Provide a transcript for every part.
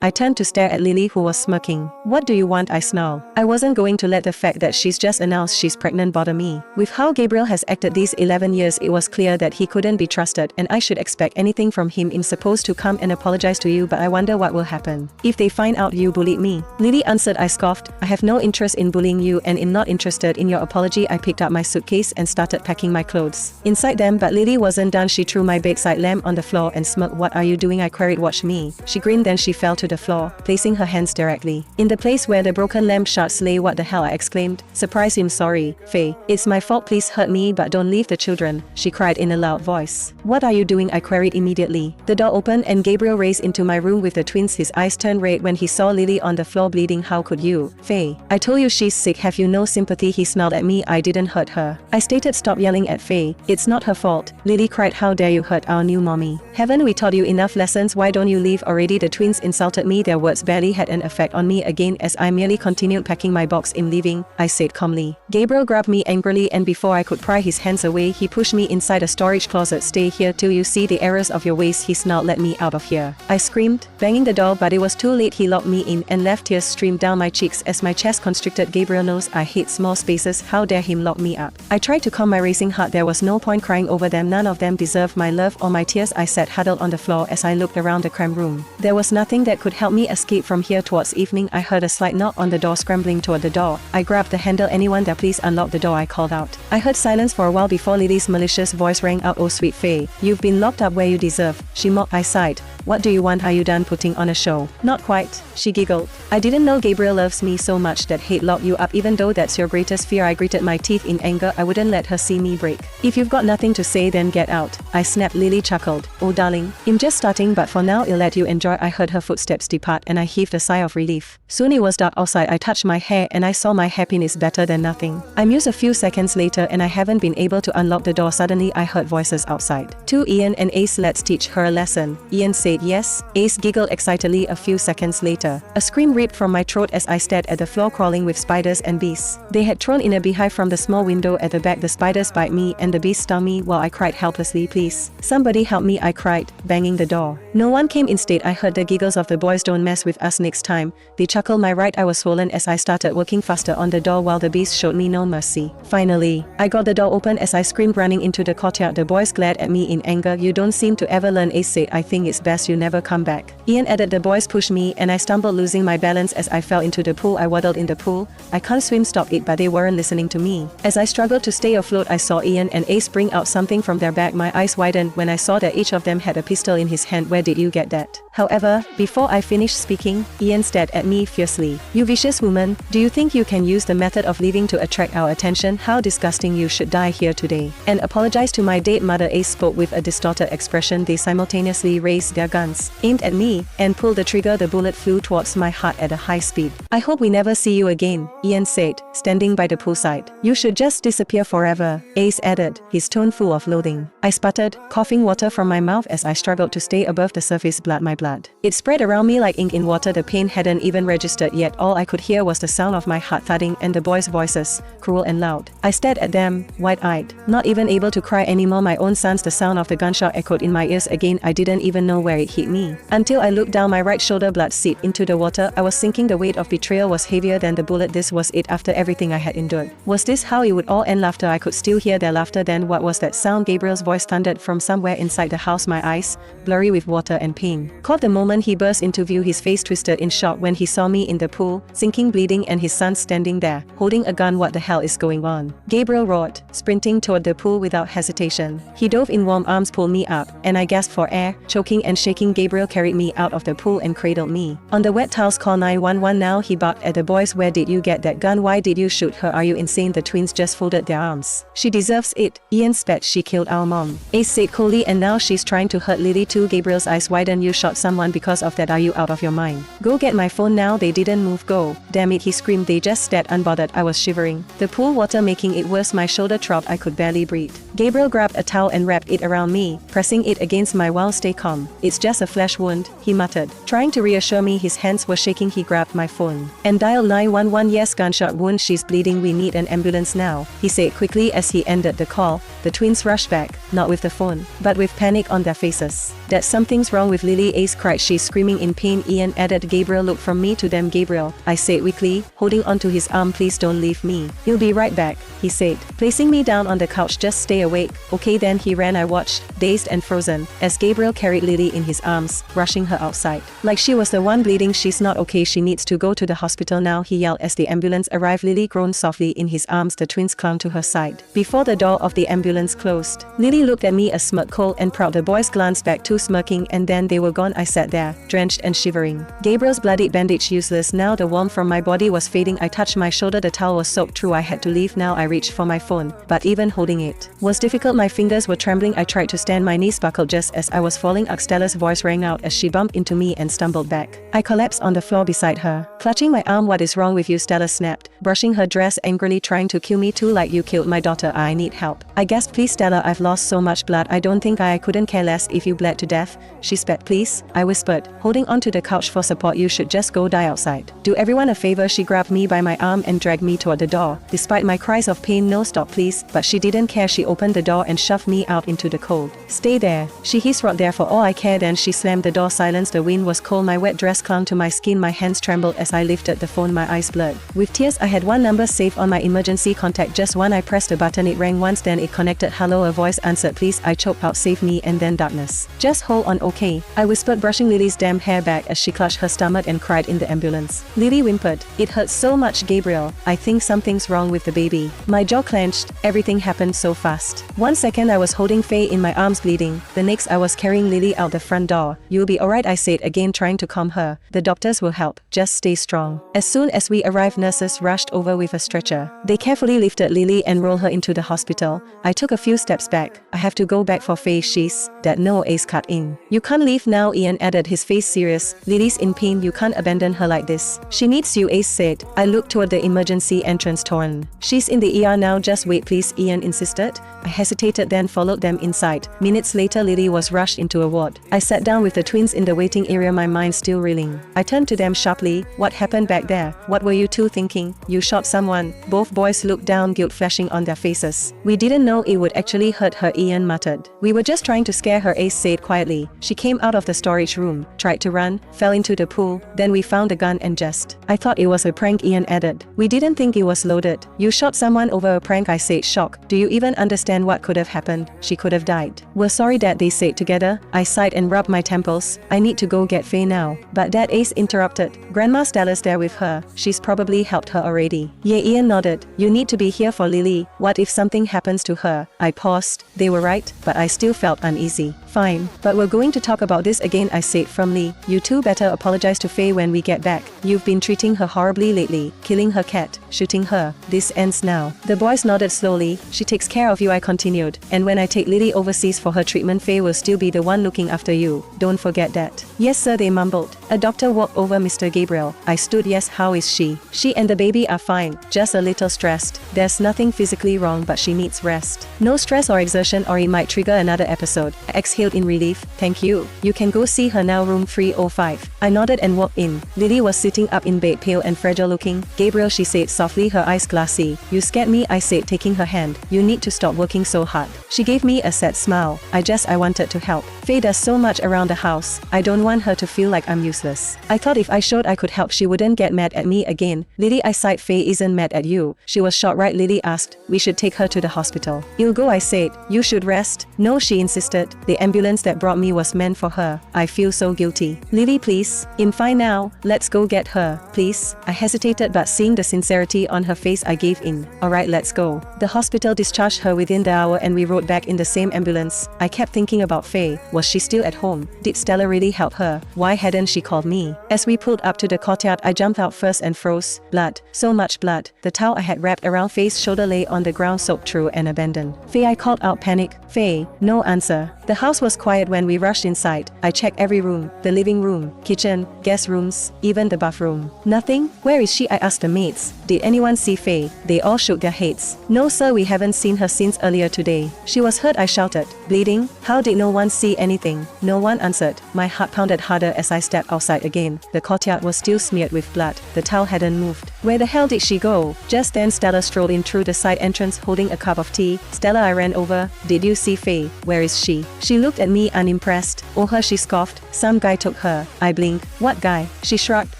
I turned to stare at Lily, who was smirking. What do you want? I snarled. I wasn't going to let the fact that she's just announced she's pregnant bother me. With how Gabriel has acted these 11 years, it was clear that he couldn't be trusted, and I should expect anything from him. I'm supposed to come and apologize to you, but I wonder what will happen if they find out you bullied me. Lily answered. I scoffed. I have no interest in bullying you, and I'm not interested in your apology. I picked up my suitcase and started packing my clothes inside them, but Lily wasn't done. She threw my bedside lamp on the floor and smirked. What are you doing? I queried. Watch me. She grinned, then she fell to the floor, placing her hands directly in the place where the broken lamp shards lay. What the hell? I exclaimed, surprised. I'm sorry, Faye. It's my fault. Please hurt me, but don't leave the children, she cried in a loud voice. What are you doing? I queried immediately. The door opened and Gabriel raced into my room with the twins. His eyes turned red when he saw Lily on the floor bleeding. How could you, Faye? I told you she's sick. Have you no sympathy? He snarled at me. I didn't hurt her, I stated. Stop yelling at Faye. It's not her fault, Lily cried. How dare you hurt our new mommy? Haven't we taught you enough lessons? Why don't you leave already? The twins insulted me. Their words barely had an effect on me again as I merely continued packing my box. I'm leaving, I said calmly. Gabriel grabbed me angrily, and before I could pry his hands away, he pushed me inside a storage closet. Stay here till you see the errors of your ways, he snarled. Let me out of here, I screamed, banging the door, but it was too late. He locked me in and left. Tears streamed down my cheeks as my chest constricted. Gabriel knows I hate small spaces. How dare him lock me up? I tried to calm my racing heart. There was no point crying over them. None of them deserved my love or my tears. I sat huddled on the floor as I looked around the cramped room. There was nothing that could help me escape from here. Towards evening, I heard a slight knock on the door. Scrambling toward the door, I grabbed the handle. Anyone there? Please unlock the door, I called out. I heard silence for a while before Lily's malicious voice rang out. Oh sweet Faye, you've been locked up where you deserve, she mocked. I sighed. What do you want? Are you done putting on a show? Not quite, she giggled. I didn't know Gabriel loves me so much that he'd lock you up, even though that's your greatest fear. I gritted my teeth in anger. I wouldn't let her see me break. If you've got nothing to say, then get out, I snapped. Lily chuckled. Oh darling, I'm just starting, but for now I'll let you enjoy. I heard her footsteps depart and I heaved a sigh of relief. Soon it was dark outside. I touched my hair and I saw my happiness better than nothing. I mused a few seconds later and I haven't been able to unlock the door. Suddenly I heard voices outside. To Ian and Ace. Let's teach her a lesson, Ian said. Yes, Ace giggled excitedly. A few seconds later, a scream ripped from my throat as I stared at the floor crawling with spiders and bees. They had thrown in a beehive from the small window at the back. The spiders bite me and the bees stung me while I cried helplessly. Please, somebody help me, I cried, banging the door. No one came. Instead, I heard the giggles of the boys. Don't mess with us next time, they chuckled. My right eye was swollen as I started working faster on the door while the bees showed me no mercy. Finally, I got the door open as I screamed, running into the courtyard. The boys glared at me in anger. You don't seem to ever learn, Ace said. I think it's best you never come back, Ian added. The boys pushed me and I stumbled, losing my balance as I fell into the pool. I waddled in the pool. I can't swim, stop it, but they weren't listening to me. As I struggled to stay afloat, I saw Ian and Ace bring out something from their bag. My eyes widened when I saw that each of them had a pistol in his hand. Where did you get that? However, before I finished speaking, Ian stared at me fiercely. You vicious woman, do you think you can use the method of leaving to attract our attention? How disgusting. You should die here today and apologize to my dead mother. Ace spoke with a distorted expression. They simultaneously raised their guns, aimed at me, and pulled the trigger. The bullet flew towards my heart at a high speed. I hope we never see you again, Ian said, standing by the poolside. You should just disappear forever, Ace added, his tone full of loathing. I sputtered, coughing water from my mouth as I struggled to stay above the surface. My blood, it spread around me like ink in water. The pain hadn't even registered yet. All I could hear was the sound of my heart thudding and the boys' voices, cruel and loud. I stared at them, wide-eyed, not even able to cry anymore. My own sons. The sound of the gunshot echoed in my ears again. I didn't even know where it hit me until I looked down. My right shoulder, blood seeped into the water. I was sinking. The weight of betrayal was heavier than the bullet. This was it. After everything I had endured, was this how it would all end? Laughter. I could still hear their laughter. Then what was that sound? Gabriel's voice thundered from somewhere inside the house. My eyes, blurry with water and pain, caught the moment he burst into view. His face twisted in shock when he saw me in the pool, sinking, bleeding, and his son standing there, holding a gun. What the hell is going on? Gabriel roared, sprinting toward the pool without hesitation. He dove in. Warm arms pulled me up, and I gasped for air, choking and shaking. Gabriel carried me out of the pool and cradled me on the wet towels. Call 911 now, he barked at the boys. Where did you get that gun? Why did you shoot her? Are you insane? The twins just folded their arms. She deserves it, Ian spat. She killed our mom, Ace said coolly, and now she's trying to hurt Lily too. Gabriel's eyes widened. You shot someone because of that? Are you out of your mind? Go get my phone now. They didn't move. Go. Damn it, he screamed. They just stared unbothered. I was shivering, the pool water making it worse. My shoulder throbbed. I could barely breathe. Gabriel grabbed a towel and wrapped it around me, pressing it against my wall. Stay calm. It's just a flesh wound, he muttered, trying to reassure me. His hands were shaking. He grabbed my phone and dialed 911. Yes, gunshot wound. She's bleeding. We need an ambulance now, he said quickly as he ended the call. The twins rushed back, not with the phone, but with panic on their faces. That something's wrong with Lily, Ace cried. She's screaming in pain, Ian added. Gabriel looked from me to them. Gabriel, I said weakly, holding onto his arm. Please don't leave me. You'll be right back, he said, placing me down on the couch. Just stay awake. Okay then he ran. I watched, dazed and frozen, as Gabriel carried Lily in his arms, rushing her outside. Like she was the one bleeding. She's not okay. She needs to go to the hospital now, he yelled as the ambulance arrived. Lily groaned softly in his arms. The twins clung to her side. Before the door of the ambulance closed, Lily looked at me, a smirk cold and proud. The boys glanced back too, smirking, and then they were gone. I sat there, drenched and shivering. Gabriel's bloody bandage useless now. The warmth from my body was fading. I touched my shoulder. The towel was soaked through. I had to leave now. I reached for my phone, but even holding it was difficult. My fingers were trembling. I tried to stand. My knees buckled just as I was falling. Stella's voice rang out as she bumped into me and stumbled back. I collapsed on the floor beside her, clutching my arm. What is wrong with you? Stella snapped, brushing her dress angrily. Trying to kill me too, like you killed my daughter. I need help, I gasped. Please Stella, I've lost so much blood. I don't think I couldn't care less if you bled to death, she spat. Please, I whispered, holding onto the couch for support. You should just go die outside. Do everyone a favor. She grabbed me by my arm and dragged me toward the door. Despite my cries of pain, no, stop please, but she didn't care. She opened the door and shoved me out into the cold. Stay there, she hissed. Right there for all I cared. Then she slammed the door. Silence. The wind was cold. My wet dress clung to my skin. My hands trembled as I lifted the phone. My eyes blurred with tears. I had one number saved on my emergency contact, just one. I pressed a button. It rang once, then it connected. Hello, a voice answered. Please, I choked out. Save me. And then darkness. Just hold on, okay, I whispered, brushing Lily's damp hair back as she clutched her stomach and cried in the ambulance. Lily whimpered. It hurts so much, Gabriel. I think something's wrong with the baby. My jaw clenched. Everything happened so fast. 1 second I was holding Faye in my arms bleeding. The next I was carrying Lily out the front door. You'll be alright, I said again, trying to calm her. The doctors will help. Just stay strong. As soon as we arrived, nurses rushed over with a stretcher. They carefully lifted Lily and rolled her into the hospital. I took a few steps back. I have to go back for Faye. She's that. No, Ace cut in. You can't leave now, Ian added, his face serious. Lily's in pain. You can't abandon her like this. She needs you, Ace said. I looked toward the emergency entrance. Torn. She's in the ER now. Just wait please, Ian insisted. I hesitated, then followed them inside. Minutes later, Lily was rushed into a ward. I sat down with the twins in the waiting area, my mind still reeling. I turned to them sharply. What happened back there? What were you two thinking? You shot someone. Both boys looked down, guilt flashing on their faces. We didn't know it would actually hurt her, Ian muttered. We were just trying to scare her, Ace said quietly. She came out of the storage room, tried to run, fell into the pool, then we found the gun and just. I thought it was a prank, Ian added. We didn't think it was loaded. You shot someone over a prank, I said, shocked. Do you even understand what could have happened? She could have died. We're sorry, Dad, they said together. I sighed and rubbed my temples. I need to go get Faye now. But Dad, Ace interrupted. Grandma Stella's there with her. She's probably helped her already. Yeah, Ian nodded. You need to be here for Lily. What if something happens to her? I paused. They were right, but I still felt uneasy. Fine, but we're going to talk about this again, I said firmly. You two better apologize to Faye when we get back. You've been treating her horribly lately, killing her cat, shooting her. This ends now. The boys nodded slowly. She takes care of you, I continued. And when I take Lily overseas for her treatment, Faye will still be the one looking after you. Don't forget that. Yes sir, they mumbled. A doctor walked over. Mr. Gabriel. I stood. Yes, how is she? She and the baby are fine, just a little stressed. There's nothing physically wrong, but she needs rest. No stress or exertion or it might trigger another episode. I exhaled in relief. Thank you. You can go see her now, room 305. I nodded and walked in. Lily was sitting up in bed, pale and fragile looking. Gabriel, she said softly, her eyes glassy. You scared me, I said, taking her hand. You need to stop working so hard. She gave me a sad smile. I wanted to help. Faye does so much around the house. I don't want her to feel like I'm useless. I thought if I showed I could help, she wouldn't get mad at me again. Lily, I sighed. Faye isn't mad at you. She was shot, right? Lily asked. We should take her to the hospital. You'll go, I said. You should rest. No, she insisted. The ambulance that brought me was meant for her. I feel so guilty. Lily, please. I'm fine now. Let's go get her, please. I hesitated, but seeing the sincerity on her face, I gave in. Alright, let's go. The hospital discharged her within the hour and we rode back in the same ambulance. I kept thinking about Faye. Was she still at home? Did Stella really help her? Why hadn't she called me? As we pulled up to the courtyard, I jumped out first and froze. Blood. So much blood. The towel I had wrapped around Faye's shoulder lay on the ground, soaked through and abandoned. Faye, I called out, panic. Faye. No answer. The house was quiet when we rushed inside. I checked every room. The living room, kitchen, guest rooms, even the bathroom. Nothing? Where is she? I asked the maids. Did Did anyone see Faye? They all shook their heads. No sir, we haven't seen her since earlier today. She was hurt, I shouted. Bleeding? How did no one see anything? No one answered. My heart pounded harder as I stepped outside again. The courtyard was still smeared with blood. The towel hadn't moved. Where the hell did she go? Just then Stella strolled in through the side entrance holding a cup of tea. Stella, I ran over. Did you see Faye? Where is she? She looked at me unimpressed. Oh her, she scoffed. Some guy took her. I blinked. What guy? She shrugged.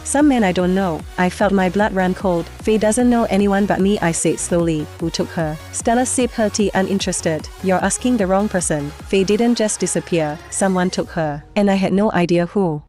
Some man I don't know. I felt my blood run cold. Faye doesn't know anyone but me, I said slowly. Who took her? Stella sipped her tea uninterested. You're asking the wrong person. Faye didn't just disappear. Someone took her. And I had no idea who.